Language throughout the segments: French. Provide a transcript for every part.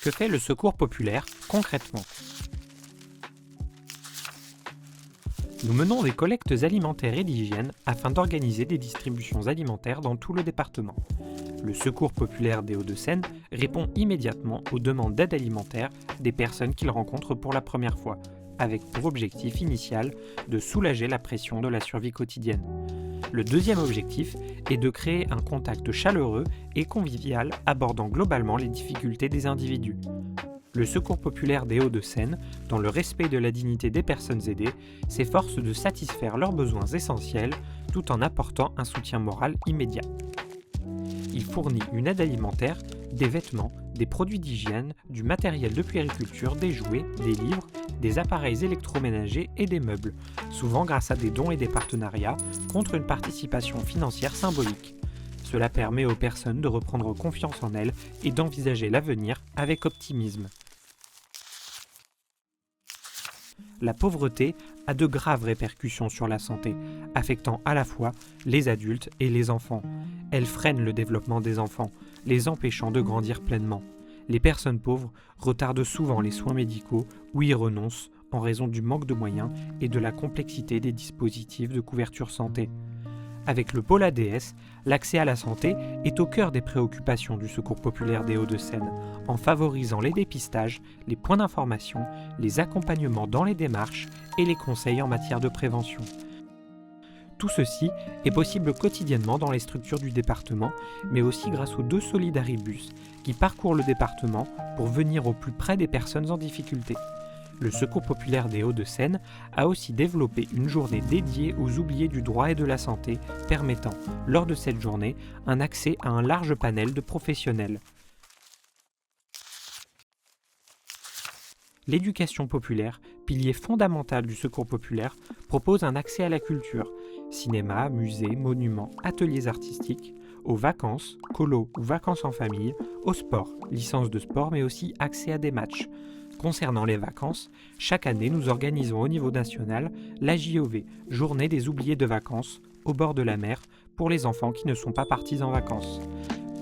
Que fait le Secours populaire concrètement? Nous menons des collectes alimentaires et d'hygiène afin d'organiser des distributions alimentaires dans tout le département. Le Secours populaire des Hauts-de-Seine répond immédiatement aux demandes d'aide alimentaire des personnes qu'il rencontre pour la première fois, avec pour objectif initial de soulager la pression de la survie quotidienne. Le deuxième objectif est de créer un contact chaleureux et convivial abordant globalement les difficultés des individus. Le Secours populaire des Hauts-de-Seine, dans le respect de la dignité des personnes aidées, s'efforce de satisfaire leurs besoins essentiels tout en apportant un soutien moral immédiat. Il fournit une aide alimentaire, des vêtements, des produits d'hygiène, du matériel de puériculture, des jouets, des livres, des appareils électroménagers et des meubles, souvent grâce à des dons et des partenariats, contre une participation financière symbolique. Cela permet aux personnes de reprendre confiance en elles et d'envisager l'avenir avec optimisme. La pauvreté a de graves répercussions sur la santé, affectant à la fois les adultes et les enfants. Elle freine le développement des enfants, les empêchant de grandir pleinement. Les personnes pauvres retardent souvent les soins médicaux ou y renoncent en raison du manque de moyens et de la complexité des dispositifs de couverture santé. Avec le pôle ADS, l'accès à la santé est au cœur des préoccupations du Secours populaire des Hauts-de-Seine, en favorisant les dépistages, les points d'information, les accompagnements dans les démarches et les conseils en matière de prévention. Tout ceci est possible quotidiennement dans les structures du département, mais aussi grâce aux 2 Solidaribus qui parcourent le département pour venir au plus près des personnes en difficulté. Le Secours populaire des Hauts-de-Seine a aussi développé une journée dédiée aux oubliés du droit et de la santé, permettant, lors de cette journée, un accès à un large panel de professionnels. L'éducation populaire, pilier fondamental du Secours populaire, propose un accès à la culture, cinéma, musées, monuments, ateliers artistiques, aux vacances, colos ou vacances en famille, au sport, licence de sport mais aussi accès à des matchs. Concernant les vacances, chaque année nous organisons au niveau national la JOV, Journée des oubliés de vacances, au bord de la mer, pour les enfants qui ne sont pas partis en vacances.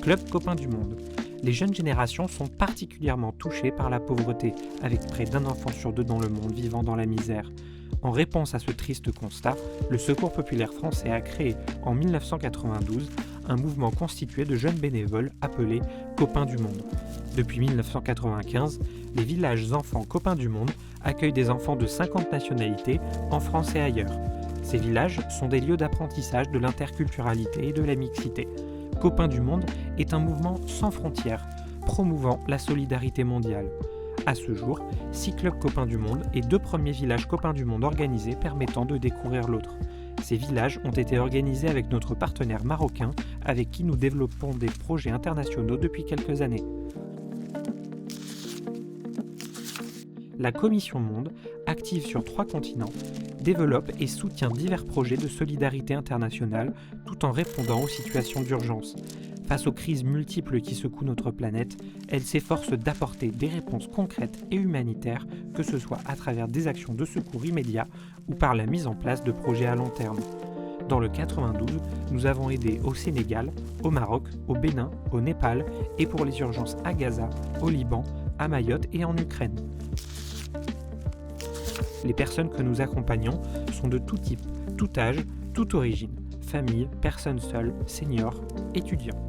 Club Copains du Monde. Les jeunes générations sont particulièrement touchées par la pauvreté, avec près d'1 enfant sur 2 dans le monde vivant dans la misère. En réponse à ce triste constat, le Secours populaire français a créé en 1992 un mouvement constitué de jeunes bénévoles appelé Copains du Monde. Depuis 1995, les villages enfants Copains du Monde accueillent des enfants de 50 nationalités en France et ailleurs. Ces villages sont des lieux d'apprentissage de l'interculturalité et de la mixité. Copains du Monde est un mouvement sans frontières, promouvant la solidarité mondiale. À ce jour, 6 clubs Copains du Monde et 2 premiers villages Copains du Monde organisés permettant de découvrir l'autre. Ces villages ont été organisés avec notre partenaire marocain, avec qui nous développons des projets internationaux depuis quelques années. La Commission Monde, active sur 3 continents, développe et soutient divers projets de solidarité internationale tout en répondant aux situations d'urgence. Face aux crises multiples qui secouent notre planète, elle s'efforce d'apporter des réponses concrètes et humanitaires, que ce soit à travers des actions de secours immédiats ou par la mise en place de projets à long terme. Dans le 92, nous avons aidé au Sénégal, au Maroc, au Bénin, au Népal et pour les urgences à Gaza, au Liban, à Mayotte et en Ukraine. Les personnes que nous accompagnons sont de tout type, tout âge, toute origine, famille, personnes seules, seniors, étudiants.